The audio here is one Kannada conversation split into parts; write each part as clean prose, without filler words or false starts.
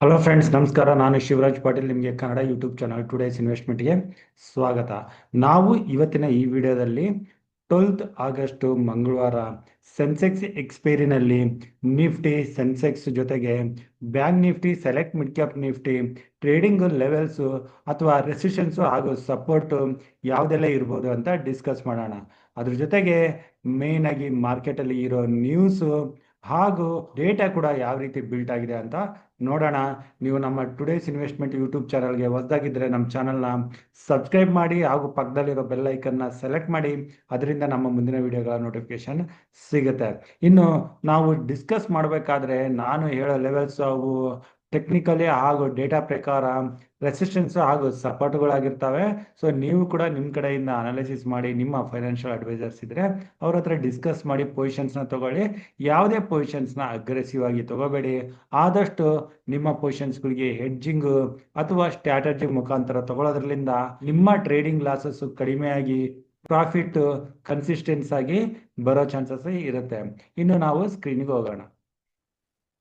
ಹಲೋ ಫ್ರೆಂಡ್ಸ್, ನಮಸ್ಕಾರ. ನಾನು ಶಿವರಾಜ್ ಪಾಟೀಲ್. ನಿಮಗೆ ಕನ್ನಡ ಯೂಟ್ಯೂಬ್ ಚಾನಲ್ ಟುಡೇಸ್ ಇನ್ವೆಸ್ಟ್ಮೆಂಟ್ಗೆ ಸ್ವಾಗತ. ನಾವು ಇವತ್ತಿನ ಈ ವಿಡಿಯೋದಲ್ಲಿ 12th ಆಗಸ್ಟ್ ಮಂಗಳವಾರ ಸೆನ್ಸೆಕ್ಸ್ ಎಕ್ಸ್ಪೈರಿನಲ್ಲಿ ನಿಫ್ಟಿ, ಸೆನ್ಸೆಕ್ಸ್ ಜೊತೆಗೆ bank Nifty, select mid cap Nifty trading levels ಅಥವಾ ರೆಸಿಸ್ಟೆನ್ಸು ಹಾಗೂ ಸಪೋರ್ಟು ಯಾವುದೆಲ್ಲ ಇರ್ಬೋದು ಅಂತ ಡಿಸ್ಕಸ್ ಮಾಡೋಣ. ಅದ್ರ ಜೊತೆಗೆ ಮೇನ್ ಆಗಿ ಮಾರ್ಕೆಟಲ್ಲಿ ಇರೋ ನ್ಯೂಸು ಹಾಗೂ ಡೇಟಾ ಕೂಡ ಯಾವ ರೀತಿ ಬಿಲ್ಟ್ ಆಗಿದೆ ಅಂತ ನೋಡೋಣ. ನೀವು ನಮ್ಮ ಟುಡೇಸ್ ಇನ್ವೆಸ್ಟ್ಮೆಂಟ್ ಯೂಟ್ಯೂಬ್ ಚಾನಲ್ಗೆ ಹೊಸದಾಗಿದ್ದರೆ ನಮ್ಮ ಚಾನಲ್ನ ಸಬ್ಸ್ಕ್ರೈಬ್ ಮಾಡಿ ಹಾಗೂ ಪಕ್ಕದಲ್ಲಿರೋ ಬೆಲ್ ಐಕನ್ನ ಸೆಲೆಕ್ಟ್ ಮಾಡಿ. ಅದರಿಂದ ನಮ್ಮ ಮುಂದಿನ ವಿಡಿಯೋಗಳ ನೋಟಿಫಿಕೇಶನ್ ಸಿಗುತ್ತೆ. ಇನ್ನು ನಾವು ಡಿಸ್ಕಸ್ ಮಾಡಬೇಕಾದ್ರೆ ನಾನು ಹೇಳೋ ಲೆವೆಲ್ಸ್ ಅವು ಟೆಕ್ನಿಕಲಿ ಹಾಗೂ ಡೇಟಾ ಪ್ರಕಾರ ರೆಸಿಸ್ಟೆನ್ಸ್ ಹಾಗೂ ಸಪೋರ್ಟ್ಗಳಾಗಿರ್ತವೆ. ಸೊ ನೀವು ಕೂಡ ನಿಮ್ಮ ಕಡೆಯಿಂದ ಅನಾಲಿಸಿಸ್ ಮಾಡಿ, ನಿಮ್ಮ ಫೈನಾನ್ಷಿಯಲ್ ಅಡ್ವೈಸರ್ಸ್ ಇದ್ರೆ ಅವ್ರ ಹತ್ರ ಡಿಸ್ಕಸ್ ಮಾಡಿ ಪೊಸಿಷನ್ಸ್ನ ತಗೊಳ್ಳಿ. ಯಾವುದೇ ಪೊಸಿಷನ್ಸ್ನ ಅಗ್ರೆಸಿವ್ ಆಗಿ ತಗೋಬೇಡಿ. ಆದಷ್ಟು ನಿಮ್ಮ ಪೊಸಿಷನ್ಸ್ಗಳಿಗೆ ಹೆಡ್ಜಿಂಗ್ ಅಥವಾ ಸ್ಟ್ರಾಟಜಿ ಮುಖಾಂತರ ತಗೊಳ್ಳೋದ್ರಲ್ಲಿಂದ ನಿಮ್ಮ ಟ್ರೇಡಿಂಗ್ ಲಾಸಸ್ ಕಡಿಮೆಯಾಗಿ ಪ್ರಾಫಿಟ್ ಕನ್ಸಿಸ್ಟೆನ್ಸ್ ಆಗಿ ಬರೋ ಚಾನ್ಸಸ್ ಇರುತ್ತೆ. ಇನ್ನು ನಾವು ಸ್ಕ್ರೀನ್ಗೆ ಹೋಗೋಣ.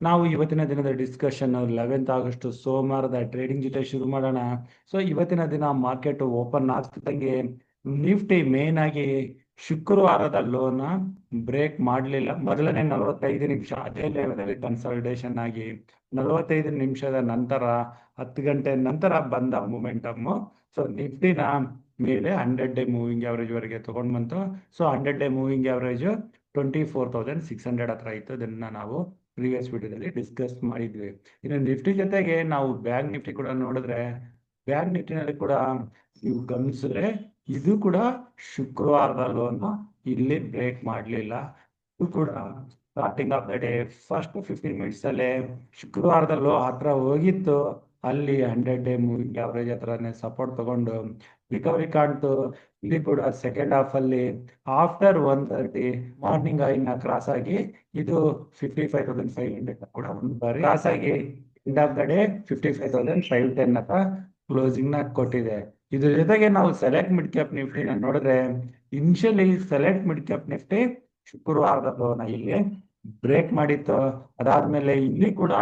ನಾವು ಇವತ್ತಿನ ದಿನದ ಡಿಸ್ಕಷನ್ 11th ಆಗಸ್ಟ್ ಸೋಮವಾರದ ಟ್ರೇಡಿಂಗ್ ಜೊತೆ ಶುರು ಮಾಡೋಣ. ಸೊ ಇವತ್ತಿನ ದಿನ ಮಾರ್ಕೆಟ್ ಓಪನ್ ಆಗ್ತಿದ್ದಂಗೆ ನಿಫ್ಟಿ ಮೇನ್ ಆಗಿ ಶುಕ್ರವಾರದ ಲೋನ ಬ್ರೇಕ್ ಮಾಡಲಿಲ್ಲ. ಮೊದಲನೇ 45 ನಿಮಿಷ ಅದೇ ಲೆವೆಲಲ್ಲಿ ಕನ್ಸಲ್ಟೇಷನ್ ಆಗಿ 45 ನಿಮಿಷದ ನಂತರ 10 ಗಂಟೆ ನಂತರ ಬಂದ ಮೂಮೆಂಟಮ್ಮು ಸೊ ನಿಫ್ಟಿನ ಮೇಲೆ 100 ಡೇ ಮೂವಿಂಗ್ ಆವರೇಜ್ ವರೆಗೆ ತಗೊಂಡು ಬಂತು. ಸೊ 100 ಡೇ ಮೂವಿಂಗ್ ಆವರೇಜ್ 24,600 ಹತ್ರ ಇತ್ತು. ಇದನ್ನ ನಾವು ಪ್ರೀವಿಯಸ್ ವಿಡಿಯೋದಲ್ಲಿ ಡಿಸ್ಕಸ್ ಮಾಡಿದ್ವಿ. ಇನ್ನು ನಿಫ್ಟಿ ಜೊತೆಗೆ ನಾವು ಬ್ಯಾಂಕ್ ನಿಫ್ಟಿ ಕೂಡ ನೋಡಿದ್ರೆ, ಬ್ಯಾಂಕ್ ನಿಫ್ಟಿನಲ್ಲಿ ಕೂಡ ನೀವು ಗಮನಿಸಿದ್ರೆ ಇದು ಕೂಡ ಶುಕ್ರವಾರದ ಲೋನ ಇಲ್ಲಿ ಬ್ರೇಕ್ ಮಾಡಲಿಲ್ಲ. ಇದು ಕೂಡ starting of the day first 15 minutes ಅಲ್ಲೇ ಶುಕ್ರವಾರದ ಲೋ ಹತ್ರ ಹೋಗಿತ್ತು. ಅಲ್ಲಿ 100 ಡೇ ಮೂವಿಂಗ್ ಆವರೇಜ್ ಹತ್ರನೇ ಸಪೋರ್ಟ್ ತಗೊಂಡು ರಿಕವರಿ ಕಾಣ್ತು. ಇಲ್ಲಿ ಕೂಡ ಸೆಕೆಂಡ್ ಹಾಫ್ ಅಲ್ಲಿ ಆಫ್ಟರ್ 1:30 ಮಾರ್ನಿಂಗ್ ಐನ ಕ್ರಾಸ್ ಆಗಿ ಇದು 55,500 ಕೂಡ ಒಂದು ಬಾರಿ ಕ್ರಾಸ್ ಆಗಿ ಎಂಡ್ ಆಫ್ ದ ಡೇ 55,510 ಹತ್ರ ಕ್ಲೋಸಿಂಗ್ ನ ಕೊಟ್ಟಿದೆ. ಇದ್ರ ಜೊತೆಗೆ ನಾವು ಸೆಲೆಕ್ಟ್ ಮಿಡ್ ಕ್ಯಾಪ್ ನಿಫ್ಟಿನ ನೋಡಿದ್ರೆ, initially select mid cap Nifty ಶುಕ್ರವಾರದ ಲೋನ ಇಲ್ಲಿ ಬ್ರೇಕ್ ಮಾಡಿತ್ತು. ಅದಾದ್ಮೇಲೆ ಇಲ್ಲಿ ಕೂಡ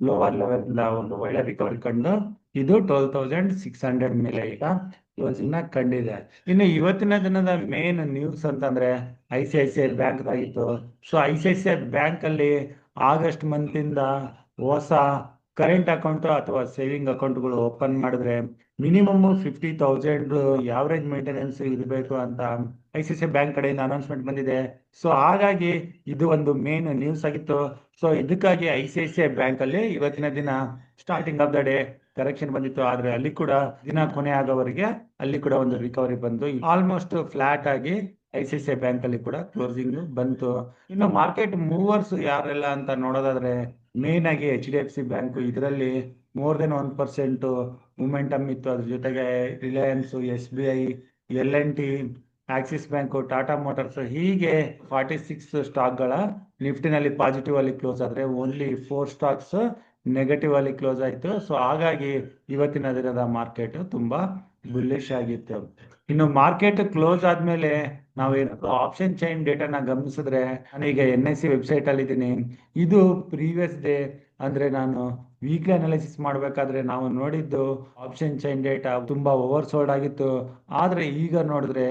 ಲೋವರ್ ಲೆವೆಲ್ ಒಂದು ಒಳ್ಳೆ ರಿಕವರಿ ಕಂಡು ಇದು 12,600 ಮೇಲೆ ಈಗ ಕ್ಲೋಸಿಂಗ್ ನ ಕಂಡಿದೆ. ಇನ್ನು ಇವತ್ತಿನ ದಿನದ ಮೇನ್ ನ್ಯೂಸ್ ಅಂತಂದ್ರೆ ICICI ಬ್ಯಾಂಕ್ ಆಗಿತ್ತು. ಸೊ ICICI ಬ್ಯಾಂಕ್ ಅಲ್ಲಿ ಆಗಸ್ಟ್ ಮಂತ್ ಇಂದ ಹೊಸ ಕರೆಂಟ್ ಅಕೌಂಟ್ ಅಥವಾ ಸೇವಿಂಗ್ ಅಕೌಂಟ್ಗಳು ಓಪನ್ ಮಾಡಿದ್ರೆ ಮಿನಿಮಮ್ 50,000 ಯಾವರೇಜ್ ಮೇಂಟೆನೆನ್ಸ್ ಇರಬೇಕು ಅಂತ ICICI ಬ್ಯಾಂಕ್ ಕಡೆಯಿಂದ ಅನೌನ್ಸ್ಮೆಂಟ್ ಬಂದಿದೆ. ಸೊ ಹಾಗಾಗಿ ಇದು ಒಂದು ಮೇನ್ ನ್ಯೂಸ್ ಆಗಿತ್ತು. ಸೊ ಇದಕ್ಕಾಗಿ ICICI ಬ್ಯಾಂಕ್ ಅಲ್ಲಿ ಇವತ್ತಿನ ದಿನ starting of the day correction ಬಂದಿತ್ತು. ಆದ್ರೆ ಅಲ್ಲಿ ಕೂಡ ದಿನ ಕೊನೆ ಆಗೋವರೆಗೆ ಅಲ್ಲಿ ಕೂಡ ಒಂದು ರಿಕವರಿ ಬಂತು. ಆಲ್ಮೋಸ್ಟ್ ಫ್ಲಾಟ್ ಆಗಿ ICICI ಬ್ಯಾಂಕ್ ಅಲ್ಲಿ ಕೂಡ ಕ್ಲೋಸಿಂಗ್ ಬಂತು. ಇನ್ನು ಮಾರ್ಕೆಟ್ ಮೂವರ್ಸ್ ಯಾರೆಲ್ಲ ಅಂತ ನೋಡೋದಾದ್ರೆ, ಮೇನ್ ಆಗಿ HDFC ಬ್ಯಾಂಕ್, ಇದರಲ್ಲಿ ಮೋರ್ ದೆನ್ 1% ಮೂಮೆಂಟಮ್ ಇತ್ತು. ಅದ್ರ ಜೊತೆಗೆ Reliance, SBI, L&T, Axis bank, Tata motors, ಹೀಗೆ 46 ಸ್ಟಾಕ್ಗಳ ನಿಫ್ಟಿನಲ್ಲಿ ಪಾಸಿಟಿವ್ ಅಲ್ಲಿ ಕ್ಲೋಸ್ ಆದ್ರೆ ಓನ್ಲಿ 4 ಸ್ಟಾಕ್ಸ್ ನೆಗೆಟಿವ್ ಅಲ್ಲಿ ಕ್ಲೋಸ್ ಆಯ್ತು. ಸೊ ಹಾಗಾಗಿ ಇವತ್ತಿನ ದಿನದ ಮಾರ್ಕೆಟ್ ತುಂಬಾ ಬುಲ್ಲಿಶ್ ಆಗಿತ್ತು. ಇನ್ನು ಮಾರ್ಕೆಟ್ ಕ್ಲೋಸ್ ಆದ್ಮೇಲೆ ನಾವೇನಾದ್ರು ಆಪ್ಷನ್ ಚೈನ್ ಡೇಟಾನ ಗಮನಿಸಿದ್ರೆ, ನಾನೀಗ NSE ವೆಬ್ಸೈಟ್ ಅಲ್ಲಿ ಇದ್ದೀನಿ. ಇದು ಪ್ರೀವಿಯಸ್ ಡೇ ಅಂದ್ರೆ ನಾನು ವೀಕ್ಲಿ ಅನಾಲಿಸಿಸ್ ಮಾಡಬೇಕಾದ್ರೆ ನಾವು ನೋಡಿದ್ದು ಆಪ್ಷನ್ ಚೈನ್ ಡೇಟಾ ತುಂಬಾ ಓವರ್ ಸೋಲ್ಡ್ ಆಗಿತ್ತು. ಆದ್ರೆ ಈಗ ನೋಡಿದ್ರೆ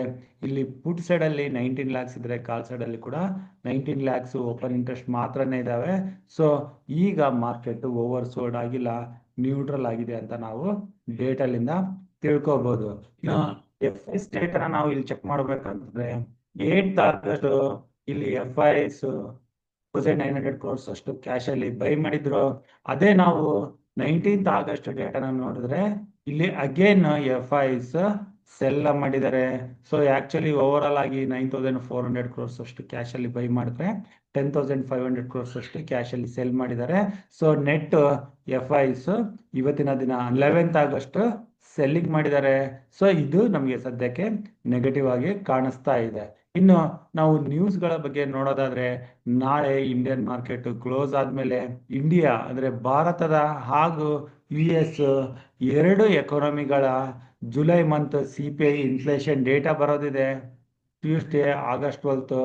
ಇಲ್ಲಿ ಪುಟ್ ಸೈಡ್ ಅಲ್ಲಿ 19 ಲ್ಯಾಕ್ಸ್ ಇದ್ರೆ ಕಾಲ್ ಸೈಡ್ ಅಲ್ಲಿ ಕೂಡ 19 ಲ್ಯಾಕ್ಸ್ ಓಪನ್ ಇಂಟ್ರೆಸ್ಟ್ ಮಾತ್ರನೇ ಇದಾವೆ. ಸೊ ಈಗ ಮಾರ್ಕೆಟ್ ಓವರ್ ಸೋಲ್ಡ್ ಆಗಿಲ್ಲ, ನ್ಯೂಟ್ರಲ್ ಆಗಿದೆ ಅಂತ ನಾವು ಡೇಟಲ್ಲಿಂದ ತಿಳ್ಕೊಬಹುದು. FIs ಡೇಟಾ ನಾವು ಇಲ್ಲಿ ಚೆಕ್ ಮಾಡ್ಬೇಕಂತಂದ್ರೆ 8th ಆಗಸ್ಟ್ ಇಲ್ಲಿ FIs 1900 crores ಅಷ್ಟು ಕ್ಯಾಶ್ ಅಲ್ಲಿ ಬೈ ಮಾಡಿದ್ರು. ಅದೇ ನಾವು 19th ಆಗಸ್ಟ್ ಡೇಟಾನ ನೋಡಿದ್ರೆ ಇಲ್ಲಿ ಅಗೇನ್ FIs ಸೆಲ್ ಮಾಡಿದ್ದಾರೆ. ಸೊ ಆಕ್ಚುಲಿ ಓವರ್ ಆಲ್ ಆಗಿ 9,400 crores ಅಷ್ಟು ಕ್ಯಾಶ್ ಅಲ್ಲಿ ಬೈ ಮಾಡಿದ್ರೆ 10,500 crores ಅಷ್ಟು ಕ್ಯಾಶ್ ಅಲ್ಲಿ ಸೆಲ್ ಮಾಡಿದ್ದಾರೆ. ಸೊ ನೆಟ್ FIs ಇವತ್ತಿನ ದಿನ 11th ಆಗಸ್ಟ್ ಸೆಲ್ಲಿಂಗ್ ಮಾಡಿದ್ದಾರೆ. ಸೊ ಇದು ನಮಗೆ ಸದ್ಯಕ್ಕೆ ನೆಗೆಟಿವ್ ಆಗಿ ಕಾಣಿಸ್ತಾ ಇದೆ. ಇನ್ನು ನಾವು ನ್ಯೂಸ್ಗಳ ಬಗ್ಗೆ ನೋಡೋದಾದ್ರೆ, ನಾಳೆ ಇಂಡಿಯನ್ ಮಾರ್ಕೆಟ್ ಕ್ಲೋಸ್ ಆದ್ಮೇಲೆ ಇಂಡಿಯಾ ಅಂದ್ರೆ ಭಾರತದ ಹಾಗೂ US ಎರಡು ಎಕಾನಮಿಗಳ July month CPI inflation data ಬರೋದಿದೆ ಟ್ಯೂಸ್ಡೇ ಆಗಸ್ಟ್ 12th.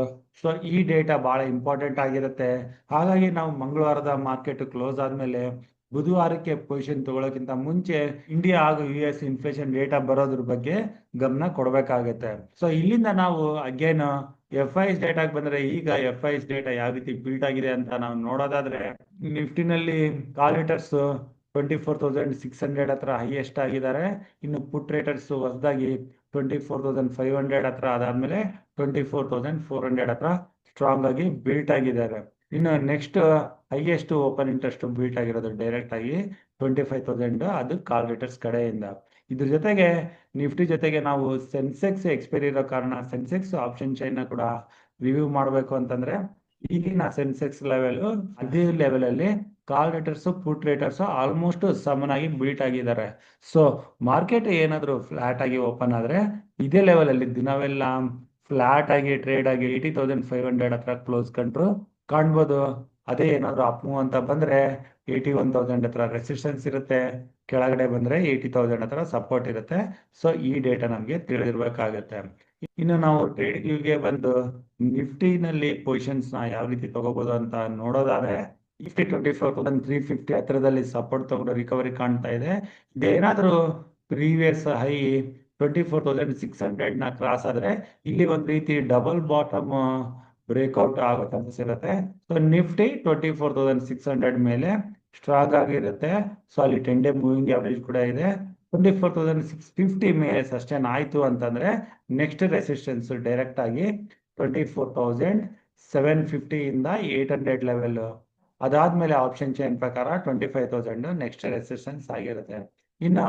ಸೊ ಈ ಡೇಟಾ ಬಹಳ ಇಂಪಾರ್ಟೆಂಟ್ ಆಗಿರುತ್ತೆ. ಹಾಗಾಗಿ ನಾವು ಮಂಗಳವಾರದ ಮಾರ್ಕೆಟ್ ಕ್ಲೋಸ್ ಆದ್ಮೇಲೆ ಬುಧವಾರಕ್ಕೆ ಪೊಸಿಷನ್ ತಗೊಳ್ಳೋಕ್ಕಿಂತ ಮುಂಚೆ ಇಂಡಿಯಾ ಹಾಗೂ US ಇನ್ಫ್ಲೇಷನ್ ಡೇಟಾ ಬರೋದ್ರ ಬಗ್ಗೆ ಗಮನ ಕೊಡಬೇಕಾಗುತ್ತೆ. ಸೊ ಇಲ್ಲಿಂದ ನಾವು ಅಗೇನ್ FIs ಡೇಟಾಗೆ ಬಂದ್ರೆ, ಈಗ FIs ಡೇಟಾ ಯಾವ ರೀತಿ ಬಿಲ್ಟ್ ಆಗಿದೆ ಅಂತ ನಾವು ನೋಡೋದಾದ್ರೆ, ನಿಫ್ಟಿನಲ್ಲಿ ಕಾಲ್ ರೇಟರ್ಸ್ 24,600 ಹತ್ರ ಹೈಯೆಸ್ಟ್ ಆಗಿದ್ದಾರೆ. ಇನ್ನು ಪುಟ್ ರೇಟರ್ಸ್ ಹೊಸದಾಗಿ 24,500 ಹತ್ರ, ಅದಾದ್ಮೇಲೆ 24,400 ಹತ್ರ ಸ್ಟ್ರಾಂಗ್ ಆಗಿ ಬಿಲ್ಟ್ ಆಗಿದ್ದಾರೆ. ಇನ್ನು next highest open interest built ಆಗಿರೋದು ಡೈರೆಕ್ಟ್ ಆಗಿ 25,000, ಅದು ಕಾಲ್ ರೇಟರ್ಸ್ ಕಡೆಯಿಂದ. ಇದ್ರ ಜೊತೆಗೆ ನಿಫ್ಟಿ ಜೊತೆಗೆ ನಾವು ಸೆನ್ಸೆಕ್ಸ್ ಎಕ್ಸ್ಪೈರಿ ಇರೋ ಕಾರಣ ಸೆನ್ಸೆಕ್ಸ್ ಆಪ್ಷನ್ ಚೈನ್ ಕೂಡ ರಿವ್ಯೂ ಮಾಡಬೇಕು ಅಂತಂದ್ರೆ, ಈಗಿನ ಸೆನ್ಸೆಕ್ಸ್ ಲೆವೆಲ್ ಅದೇ ಲೆವೆಲ್ ಅಲ್ಲಿ ಕಾಲ್ ರೇಟರ್ಸ್ ಪುಟ್ ರೇಟರ್ಸ್ ಆಲ್ಮೋಸ್ಟ್ ಸಮನ್ ಆಗಿ ಬಿಲ್ಟ್ ಆಗಿದ್ದಾರೆ. ಸೊ ಮಾರ್ಕೆಟ್ ಏನಾದ್ರು ಫ್ಲಾಟ್ ಆಗಿ ಓಪನ್ ಆದ್ರೆ, ಇದೇ ಲೆವೆಲ್ ಅಲ್ಲಿ ದಿನವೆಲ್ಲ ಫ್ಲಾಟ್ ಆಗಿ ಟ್ರೇಡ್ ಆಗಿ 80,500 ಹತ್ರ ಕ್ಲೋಸ್ ಕಂಡ್ರು ಕಾಣ್ಬೋದು. ಅದೇ ಏನಾದ್ರು ಅಪ್ ಮೂವ್ ಅಂತ ಬಂದ್ರೆ 81,000 ಹತ್ರ ರೆಸಿಸ್ಟೆನ್ಸ್ ಇರುತ್ತೆ, ಕೆಳಗಡೆ ಬಂದ್ರೆ 80,000 ಹತ್ರ ಸಪೋರ್ಟ್ ಇರುತ್ತೆ. ಸೊ ಈ ಡೇಟಾ ನಮ್ಗೆ ತಿಳಿದಿರ್ಬೇಕಾಗತ್ತೆ. ಇನ್ನು ನಾವು ಟ್ರೇಡಿಂಗ್ ವ್ಯೂಗೆ ಬಂದು ನಿಫ್ಟಿನಲ್ಲಿ ಪೊಸಿಷನ್ಸ್ ನ ಯಾವ ರೀತಿ ತಗೋಬಹುದು ಅಂತ ನೋಡೋದಾದ್ರೆ, ನಿಫ್ಟಿ 24,350 ಹತ್ರದಲ್ಲಿ ಸಪೋರ್ಟ್ ತಗೊಂಡು ರಿಕವರಿ ಕಾಣ್ತಾ ಇದೆ. ಇದೇನಾದ್ರೂ ಪ್ರೀವಿಯಸ್ ಹೈ 24,600 ನ ಕ್ರಾಸ್ ಆದ್ರೆ, ಇಲ್ಲಿ ಒಂದ್ ರೀತಿ ಡಬಲ್ ಬಾಟಮ್ ಬ್ರೇಕ್ಔಟ್ ಆಗೋ ಚಾನ್ಸಸ್ ಇರುತ್ತೆ. ಸೊ ನಿಫ್ಟಿ 24,600 ಮೇಲೆ ಸ್ಟ್ರಾಂಗ್ ಆಗಿರುತ್ತೆ. ಸೊ ಅಲ್ಲಿ 10-day ಮೂವಿಂಗ್ ಅವರೇಜ್ ಕೂಡ ಇದೆ. 24,650 ಮೇಲೆ ಸಸ್ಟೈನ್ ಆಯ್ತು ಅಂತಂದ್ರೆ, ನೆಕ್ಸ್ಟ್ ರೆಸಿಸ್ಟೆನ್ಸ್ ಡೈರೆಕ್ಟ್ ಆಗಿ 24,750 ಇಂದ 800 ಲೆವೆಲ್. ಅದಾದ್ಮೇಲೆ ಆಪ್ಷನ್ ಚೈನ್ ಪ್ರಕಾರ 25,000 ನೆಕ್ಸ್ಟ್ ರೆಸಿಸ್ಟೆನ್ಸ್ ಆಗಿರುತ್ತೆ. ಇನ್ನು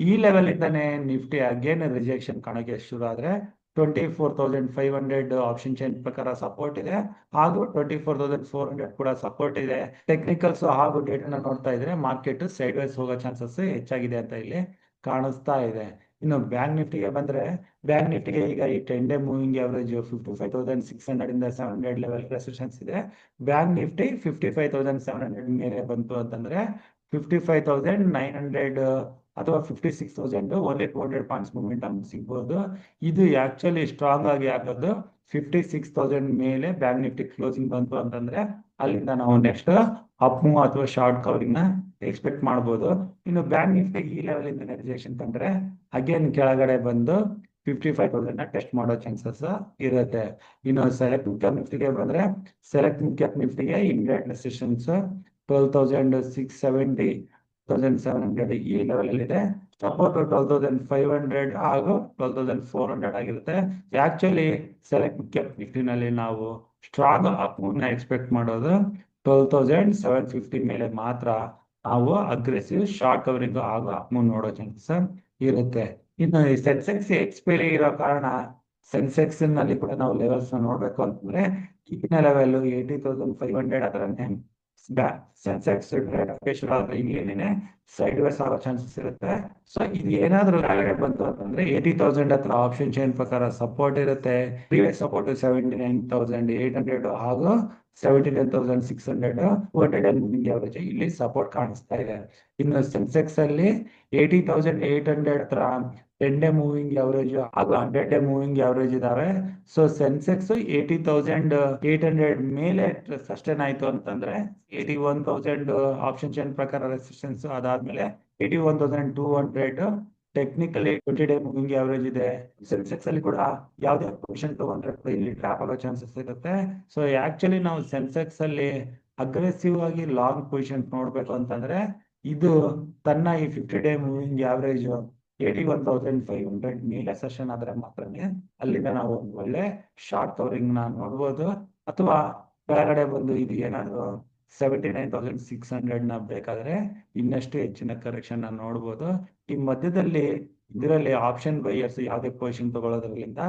ಈ ಲೆವೆಲ್ ಇಂದಾನೆ ನಿಫ್ಟಿ ಅಗೇನ್ ರಿಜೆಕ್ಷನ್ ಕಾಣಕ್ಕೆ ಶುರು ಆದ್ರೆ 24,500 ಆಪ್ಷನ್ ಚೈನ್ ಪ್ರಕಾರ ಸಪೋರ್ಟ್ ಇದೆ, ಹಾಗೂ 24,400 ಕೂಡ ಸಪೋರ್ಟ್ ಇದೆ. ಟೆಕ್ನಿಕಲ್ಸ್ ಹಾಗೂ ಡೇಟಾನ ನೋಡ್ತಾ ಇದ್ರೆ ಮಾರ್ಕೆಟ್ ಸೈಡ್ ವೈಸ್ ಹೋಗೋ ಚಾನ್ಸಸ್ ಹೆಚ್ಚಾಗಿದೆ ಅಂತ ಇಲ್ಲಿ ಕಾಣಿಸ್ತಾ ಇದೆ. ಇನ್ನು ಬ್ಯಾಂಕ್ ನಿಫ್ಟಿಗೆ ಬಂದ್ರೆ, ಬ್ಯಾಂಕ್ ನಿಫ್ಟಿಗೆ ಈಗ ಈ 10-day ಮೂವಿಂಗ್ ಅವರೇಜ್ 55,600 ಇಂದ 700 ಲೆವೆಲ್ ರೆಸಿಸ್ಟೆನ್ಸ್ ಇದೆ. ಬ್ಯಾಂಕ್ ನಿಫ್ಟಿ 55,700 ಮೇಲೆ ಬಂತು ಅಂತಂದ್ರೆ 55,900 ಅಥವಾ 56,000 ಒಳ್ಳೆ 200 ಪಾಯಿಂಟ್ಸ್ ಮೂಮೆಂಟಮ್ ಸಿಗ್ಬೋದು. ಇದು ಆಕ್ಚುಲಿ ಸ್ಟ್ರಾಂಗ್ ಆಗಿ ಆಗೋದು 56,000 ಮೇಲೆ ಬ್ಯಾಂಕ್ ನಿಫ್ಟಿ ಕ್ಲೋಸಿಂಗ್ ಬಂತು ಅಂತಂದ್ರೆ, ಅಲ್ಲಿಂದ ನಾವು ನೆಕ್ಸ್ಟ್ ಅಪ್ ಮೂವ್ ಅಥವಾ ಶಾರ್ಟ್ ಕವರಿಂಗ್ ನ ಎಕ್ಸ್ಪೆಕ್ಟ್ ಮಾಡಬಹುದು. ಇನ್ನು ಬ್ಯಾಂಕ್ ನಿಫ್ಟಿ ಈ ಲೆವೆಲ್ ಇಂದ ರಿಜೆಕ್ಷನ್ ತಂದ್ರೆ ಅಗೇನ್ ಕೆಳಗಡೆ ಬಂದು 55,000 ನ ಟೆಸ್ಟ್ ಮಾಡೋ ಚಾನ್ಸಸ್ ಇರುತ್ತೆ. ಇನ್ನು ಸೆಲೆಕ್ಟ್ ಮಿಡ್ ಕ್ಯಾಪ್ ನಿಫ್ಟಿಗೆ ಬಂದ್ರೆ, ಸೆಲೆಕ್ಟ್ ಮಿಡ್ ಕ್ಯಾಪ್ ನಿಫ್ಟಿಗೆ ಇಮಿಡಿಯೇಟ್ ರೆಸಿಸ್ಟೆನ್ಸ್ 12,670 1,700 ಈ ಲೆವೆಲ್ ಅಲ್ಲಿ ಇದೆ. ಸಪೋರ್ಟ್ 12,500 ಹಾಗೂ 12,400 ಆಗಿರುತ್ತೆ. ಆಕ್ಚುಲಿ ಸೆಲೆಕ್ಟ್ ಕ್ಯಾಪ್ ನಿಫ್ಟಿನಲ್ಲಿ ನಾವು ಸ್ಟ್ರಾಂಗ್ ಅಪ್ ಮೂವ್ ನ ಎಕ್ಸ್ಪೆಕ್ಟ್ ಮಾಡೋದು 12,750 ಮೇಲೆ ಮಾತ್ರ. ನಾವು ಅಗ್ರೆಸಿವ್ ಶಾರ್ಟ್ ಕವರಿಂಗ್ ಹಾಗೂ ಅಪ್ ಮೂವ್ ನೋಡೋ ಚಾನ್ಸಸ್ ಇರುತ್ತೆ. ಇನ್ನು ಈ ಸೆನ್ಸೆಕ್ಸ್ ಎಕ್ಸ್ಪೈರಿ ಇರೋ ಕಾರಣ ಸೆನ್ಸೆಕ್ಸ್ ನಲ್ಲಿ ಕೂಡ ನಾವು ಲೆವೆಲ್ಸ್ ನೋಡ್ಬೇಕು ಅಂತಂದ್ರೆ, ಈಗಿನ ಲೆವೆಲ್ 80,500 ಅದರನ್ನೇ ಸೆನ್ಸೆಕ್ಸ್ ಇಲ್ಲೇನೆ ಸೈಡ್ ವೇಸ್ ಆಗೋ ಚಾನ್ಸಸ್ ಇರುತ್ತೆ. ಸೊ ಇದು ಏನಾದ್ರೂ ಕೆಳಗಡೆ ಬಂತು ಅಂತಂದ್ರೆ 80,000 ಹತ್ರ ಆಪ್ಷನ್ ಚೈನ್ ಪ್ರಕಾರ ಸಪೋರ್ಟ್ ಇರುತ್ತೆ. ಪ್ರೀವಿಯಸ್ ಸಪೋರ್ಟ್ 79,800 ಹಾಗೂ 79,600 200 ಇಲ್ಲಿ ಸಪೋರ್ಟ್ ಕಾಣಿಸ್ತಾ ಇದೆ. ಇನ್ನು ಸೆನ್ಸೆಕ್ಸ್ ಅಲ್ಲಿ 80,800 ಹತ್ರ 10-day ಮೂವಿಂಗ್ ಅವರೇಜ್ ಹಾಗೂ 100-day ಮೂವಿಂಗ್ ಅವರೇಜ್ ಇದಾವೆ. ಸೊ ಸೆನ್ಸೆಕ್ಸ್ 80,800 ಮೇಲೆ ಸಸ್ಟೈನ್ ಆಯ್ತು ಅಂತಂದ್ರೆ 81,000 ಆಪ್ಷನ್ ಚೈನ್ ಪ್ರಕಾರ ರೆಸಿಸ್ಟೆನ್ಸ್, ಅದಾದ್ಮೇಲೆ 81,200 ಟೆಕ್ನಿಕಲಿ 20-day ಮೂವಿಂಗ್ ಅವರೇಜ್ ಇದೆ. ಸೆನ್ಸೆಕ್ಸ್ ಅಲ್ಲಿ ಕೂಡ ಯಾವುದೇ ಪೊಸಿಷನ್ ತಗೊಂಡ್ರೆ ಇಲ್ಲಿ ಟ್ರಾಪ್ ಆಗೋ ಚಾನ್ಸಸ್ ಇರುತ್ತೆ. ಸೊ ಆಕ್ಚುಲಿ ನಾವು ಸೆನ್ಸೆಕ್ಸ್ ಅಲ್ಲಿ ಅಗ್ರೆಸಿವ್ ಆಗಿ ಲಾಂಗ್ ಪೊಸಿಷನ್ ನೋಡ್ಬೇಕು ಅಂತಂದ್ರೆ, ಇದು ತನ್ನ ಈ 50-day ಮೂವಿಂಗ್ ಅವರೇಜ್ 81,500 ಮೇಲೆ ಸೆಷನ್ ಆದ್ರೆ ಮಾತ್ರನೇ ಅಲ್ಲಿಂದ ನಾವು ಒಂದು ಒಳ್ಳೆ ಶಾರ್ಟ್ ಕವರಿಂಗ್ ನ ನೋಡ್ಬೋದು. ಅಥವಾ ಕೆಳಗಡೆ ಬಂದು ಇದು ಏನಾದ್ರು 79,600 ನ ಬೇಕಾದ್ರೆ ಇನ್ನಷ್ಟು ಹೆಚ್ಚಿನ ಕರೆಕ್ಷನ್ ನ ನೋಡ್ಬೋದು. ಈ ಮಧ್ಯದಲ್ಲಿ ಇದರಲ್ಲಿ ಆಪ್ಷನ್ ಬೈಯರ್ಸ್ ಯಾವುದೇ ಪೊಸಿಷನ್ ತಗೊಳ್ಳೋದ್ರಿಂದ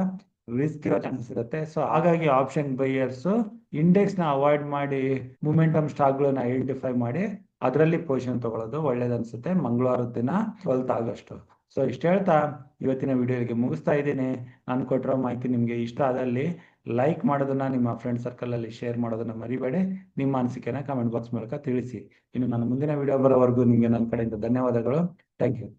ರಿಸ್ಕ್ ಇರೋ ಚಾನ್ಸಸ್ ಇರುತ್ತೆ. ಸೊ ಹಾಗಾಗಿ ಆಪ್ಷನ್ ಬೈಯರ್ಸ್ ಇಂಡೆಕ್ಸ್ ನ ಅವಾಯ್ಡ್ ಮಾಡಿ ಮೊಮೆಂಟಮ್ ಸ್ಟಾಕ್ ಗಳನ್ನ ಐಡೆಂಟಿಫೈ ಮಾಡಿ ಅದರಲ್ಲಿ ಪೊಸಿಷನ್ ತಗೊಳ್ಳೋದು ಒಳ್ಳೇದನ್ಸುತ್ತೆ ಮಂಗಳವಾರದ ದಿನ 12th ಆಗಸ್ಟ್. ಸೊ ಇಷ್ಟ ಹೇಳ್ತಾ ಇವತ್ತಿನ ವಿಡಿಯೋಗೆ ಮುಗಿಸ್ತಾ ಇದ್ದೀನಿ. ನಾನು ಕೊಟ್ಟಿರೋ ಮಾಹಿತಿ ನಿಮಗೆ ಇಷ್ಟ ಆದಲ್ಲಿ ಲೈಕ್ ಮಾಡೋದನ್ನ, ನಿಮ್ಮ ಫ್ರೆಂಡ್ ಸರ್ಕಲ್ ಅಲ್ಲಿ ಶೇರ್ ಮಾಡೋದನ್ನ ಮರಿಬೇಡಿ. ನಿಮ್ಮ ಅನಿಸಿಕೆನ ಕಮೆಂಟ್ ಬಾಕ್ಸ್ ಮೂಲಕ ತಿಳಿಸಿ. ಇನ್ನು ನನ್ನ ಮುಂದಿನ ವಿಡಿಯೋ ಬರೋವರೆಗೂ ನಿಮಗೆ ನನ್ನ ಕಡೆಯಿಂದ ಧನ್ಯವಾದಗಳು. Thank you.